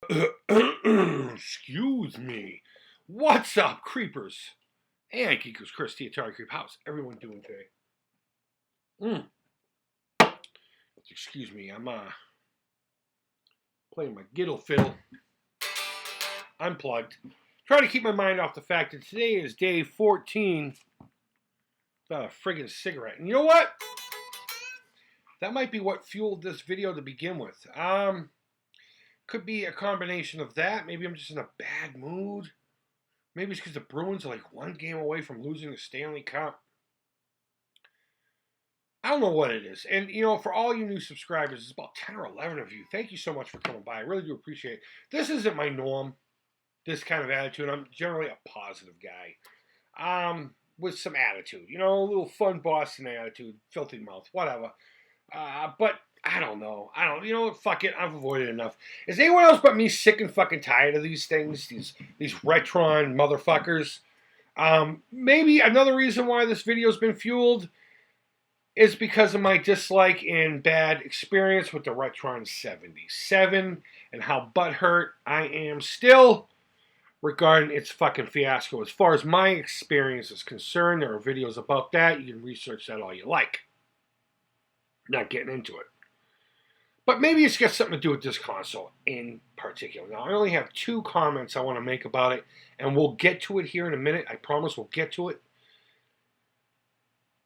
Excuse me. What's up, creepers? And Geekos Chris, the Atari Creep House. Everyone doing today? Mm. Excuse me, I'm playing my giddle fiddle. Unplugged. Trying to keep my mind off the fact that today is day 14 without a friggin' cigarette. And you know what? That might be what fueled this video to begin with. Could be a combination of that. Maybe I'm just in a bad mood. Maybe it's because the Bruins are like one game away from losing the Stanley Cup. I don't know what it is. And, you know, for all you new subscribers, it's about 10 or 11 of you. Thank you so much for coming by. I really do appreciate it. This isn't my norm, this kind of attitude. I'm generally a positive guy with some attitude. You know, a little fun Boston attitude, filthy mouth, whatever. But I don't know. You know what? Fuck it. I've avoided enough. Is anyone else but me sick and fucking tired of these things? These Retron motherfuckers? Maybe another reason why this video's been fueled is because of my dislike and bad experience with the Retron 77 and how butthurt I am still regarding its fucking fiasco. As far as my experience is concerned, there are videos about that. You can research that all you like. Not getting into it. But maybe it's got something to do with this console in particular. Now, I only have 2 comments I want to make about it, and we'll get to it here in a minute. I promise we'll get to it.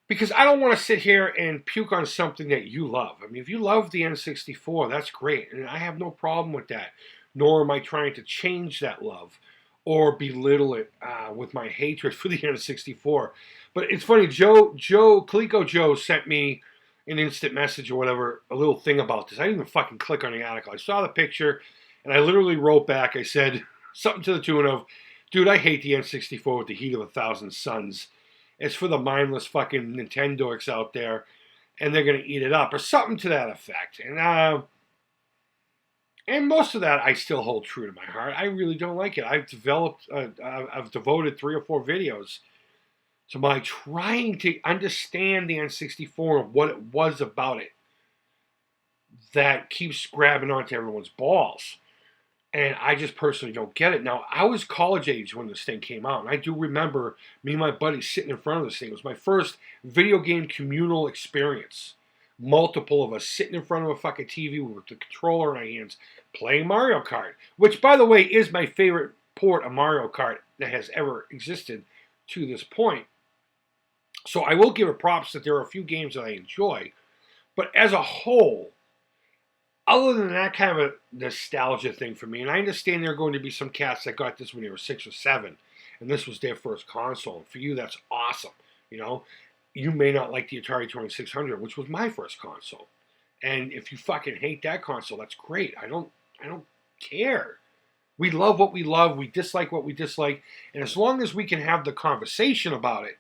Because I don't want to sit here and puke on something that you love. I mean, if you love the N64, that's great. And I have no problem with that. Nor am I trying to change that love or belittle it with my hatred for the N64. But it's funny, Coleco Joe sent me an instant message or whatever, a little thing about this. I didn't even fucking click on the article. I saw the picture, and I literally wrote back. I said something to the tune of, dude, I hate the N64 with the heat of 1,000 suns. It's for the mindless fucking Nintendorks out there, and they're going to eat it up, or something to that effect. And most of that I still hold true to my heart. I really don't like it. I've devoted 3 or 4 videos to my trying to understand the N64 and what it was about it that keeps grabbing onto everyone's balls. And I just personally don't get it. Now, I was college age when this thing came out. And I do remember me and my buddy sitting in front of this thing. It was my first video game communal experience. Multiple of us sitting in front of a fucking TV with the controller in our hands playing Mario Kart. Which, by the way, is my favorite port of Mario Kart that has ever existed to this point. So I will give it props that there are a few games that I enjoy. But as a whole, other than that kind of a nostalgia thing for me, and I understand there are going to be some cats that got this when they were 6 or 7, and this was their first console. And for you, that's awesome. You know, you may not like the Atari 2600, which was my first console. And if you fucking hate that console, that's great. I don't care. We love what we love. We dislike what we dislike. And as long as we can have the conversation about it,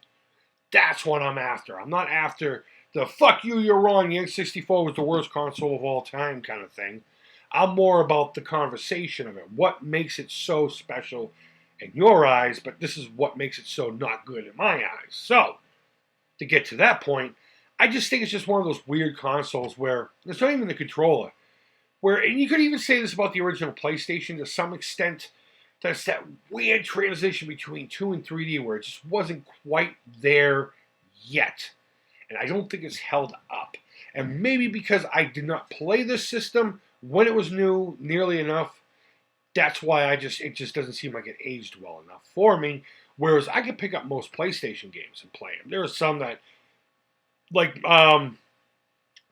that's what I'm after. I'm not after the fuck you, you're wrong, the N64 was the worst console of all time kind of thing. I'm more about the conversation of it. What makes it so special in your eyes, but this is what makes it so not good in my eyes. So, to get to that point, I just think it's just one of those weird consoles where it's not even the controller. And you could even say this about the original PlayStation to some extent. There's that weird transition between 2 and 3D where it just wasn't quite there yet. And I don't think it's held up. And maybe because I did not play this system when it was new nearly enough, that's why it just doesn't seem like it aged well enough for me. Whereas I could pick up most PlayStation games and play them. There are some that, like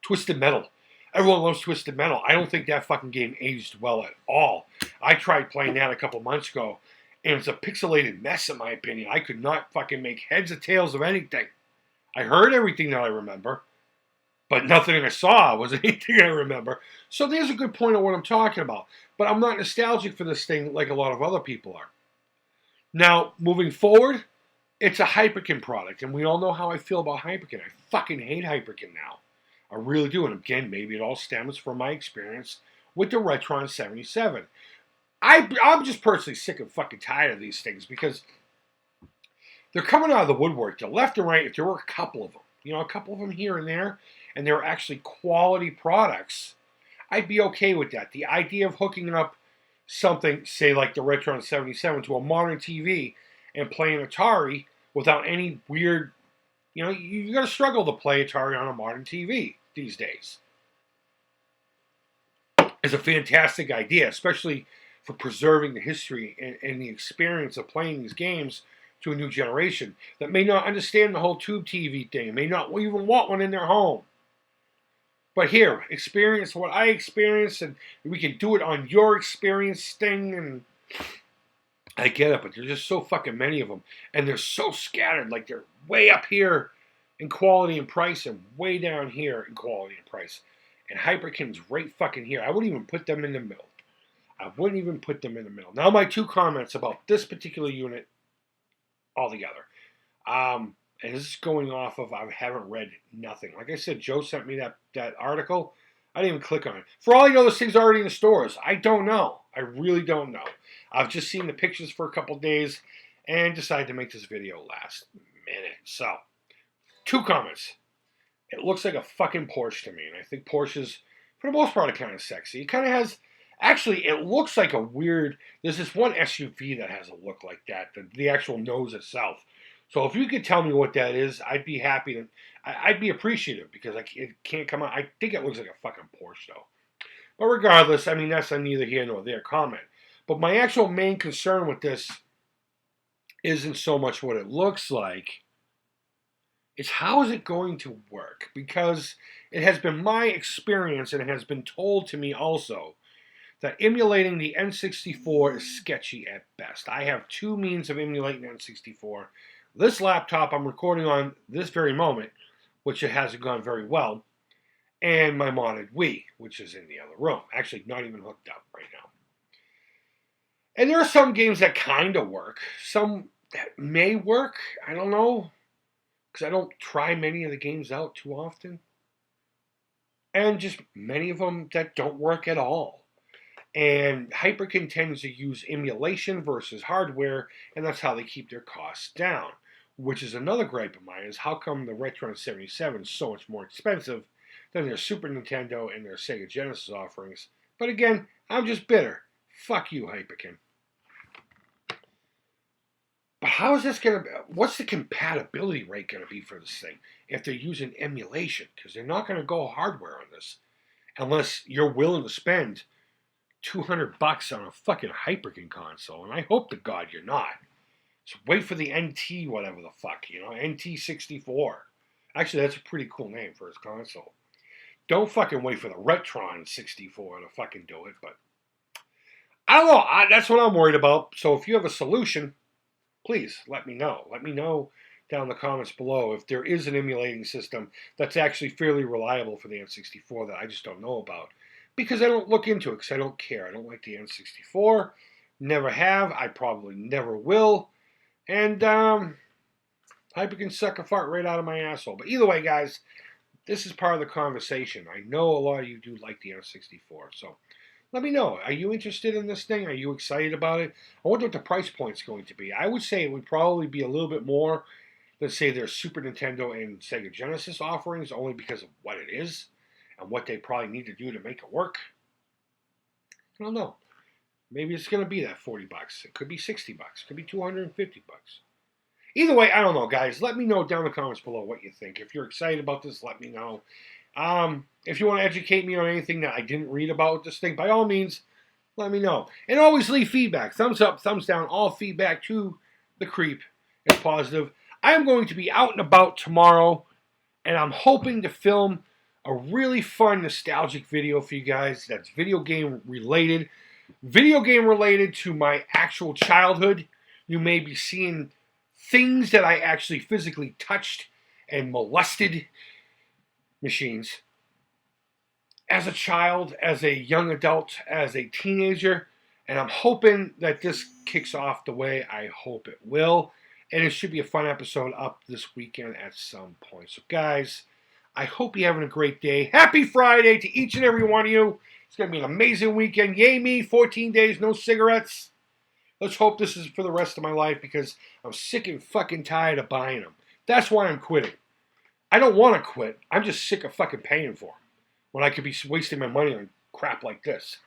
Twisted Metal. Everyone loves Twisted Metal. I don't think that fucking game aged well at all. I tried playing that a couple months ago, and it's a pixelated mess in my opinion. I could not fucking make heads or tails of anything. I heard everything that I remember, but nothing I saw was anything I remember. So there's a good point of what I'm talking about. But I'm not nostalgic for this thing like a lot of other people are. Now, moving forward, it's a Hyperkin product, and we all know how I feel about Hyperkin. I fucking hate Hyperkin now. I really do. And again, maybe it all stems from my experience with the Retron 77. I'm just personally sick and fucking tired of these things because they're coming out of the woodwork. To left and right, if there were a couple of them, you know, a couple of them here and they were actually quality products, I'd be okay with that. The idea of hooking up something, say like the Retron 77, to a modern TV and play an Atari without any weird, you got to struggle to play Atari on a modern TV these days. It's a fantastic idea, especially for preserving the history and the experience of playing these games to a new generation that may not understand the whole tube TV thing, may not even want one in their home. But here, experience what I experienced, and we can do it on your experience thing. And I get it, but there's just so fucking many of them, and they're so scattered. Like they're way up here in quality and price, and way down here in quality and price. And Hyperkin's right fucking here. I wouldn't even put them in the middle. Now, my two comments about this particular unit altogether. And this is going off of I haven't read nothing. Like I said, Joe sent me that article. I didn't even click on it. For all I know, this thing's already in the stores. I don't know. I really don't know. I've just seen the pictures for a couple days and decided to make this video last minute. So, two comments. It looks like a fucking Porsche to me. And I think Porsches, for the most part, are kind of sexy. It kind of has... Actually, it looks like a weird... There's this one SUV that has a look like that. The actual nose itself. So if you could tell me what that is, I'd be happy to... I'd be appreciative because it can't come out... I think it looks like a fucking Porsche, though. But regardless, I mean, that's neither here nor there comment. But my actual main concern with this isn't so much what it looks like. It's how is it going to work? Because it has been my experience, and it has been told to me also, that emulating the N64 is sketchy at best. I have two means of emulating the N64. This laptop I'm recording on this very moment, which it hasn't gone very well, and my modded Wii, which is in the other room. Actually, not even hooked up right now. And there are some games that kind of work. Some that may work. I don't know. Because I don't try many of the games out too often. And just many of them that don't work at all. And Hyperkin tends to use emulation versus hardware, and that's how they keep their costs down. Which is another gripe of mine, is how come the Retron 77 is so much more expensive than their Super Nintendo and their Sega Genesis offerings. But again, I'm just bitter. Fuck you, Hyperkin. But how is this going to... What's the compatibility rate going to be for this thing if they're using emulation? Because they're not going to go hardware on this. Unless you're willing to spend $200 on a fucking Hyperkin console. And I hope to God you're not. So wait for the NT whatever the fuck, NT64. Actually, that's a pretty cool name for his console. Don't fucking wait for the Retron 64 to fucking do it, but... I don't know. That's what I'm worried about. So if you have a solution, please let me know. Let me know down in the comments below if there is an emulating system that's actually fairly reliable for the N64 that I just don't know about. Because I don't look into it, because I don't care. I don't like the N64. Never have. I probably never will. And Hyperkin suck a fart right out of my asshole. But either way, guys, this is part of the conversation. I know a lot of you do like the N64, so let me know. Are you interested in this thing? Are you excited about it? I wonder what the price point's going to be. I would say it would probably be a little bit more than, say, their Super Nintendo and Sega Genesis offerings, only because of what it is and what they probably need to do to make it work. I don't know. Maybe it's going to be that $40. It could be $60. It could be $250. Either way, I don't know, guys. Let me know down in the comments below what you think. If you're excited about this, let me know. If you want to educate me on anything that I didn't read about this thing, by all means, let me know. And always leave feedback. Thumbs up, thumbs down. All feedback to the Creep is positive. I am going to be out and about tomorrow, and I'm hoping to film a really fun, nostalgic video for you guys that's video game related. Video game related to my actual childhood. You may be seeing things that I actually physically touched and molested machines as a child, as a young adult, as a teenager, and I'm hoping that this kicks off the way I hope it will, and it should be a fun episode up this weekend at some point. So guys, I hope you're having a great day. Happy Friday to each and every one of you. It's going to be an amazing weekend. Yay me, 14 days, no cigarettes. Let's hope this is for the rest of my life because I'm sick and fucking tired of buying them. That's why I'm quitting. I don't want to quit. I'm just sick of fucking paying for them when I could be wasting my money on crap like this.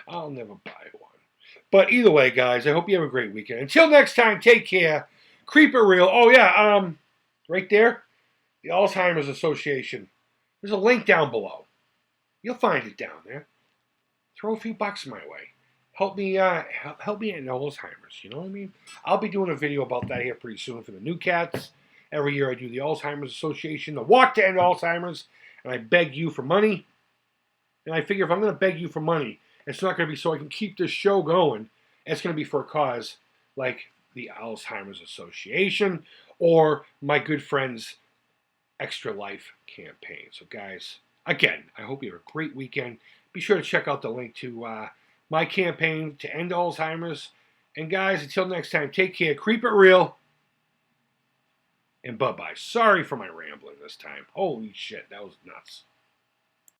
I'll never buy one. But either way, guys, I hope you have a great weekend. Until next time, take care. Creep it real. Oh yeah, right there, the Alzheimer's Association. There's a link down below. You'll find it down there. Throw a few bucks my way. Help me help me end Alzheimer's. You know what I mean? I'll be doing a video about that here pretty soon for the new cats. Every year I do the Alzheimer's Association, the Walk to End Alzheimer's, and I beg you for money. And I figure if I'm going to beg you for money, it's not going to be so I can keep this show going. It's going to be for a cause like the Alzheimer's Association or my good friend's Extra Life campaign. So guys, again, I hope you have a great weekend. Be sure to check out the link to my campaign to end Alzheimer's. And guys, until next time, take care, creep it real, and bye-bye. Sorry for my rambling this time. Holy shit, that was nuts.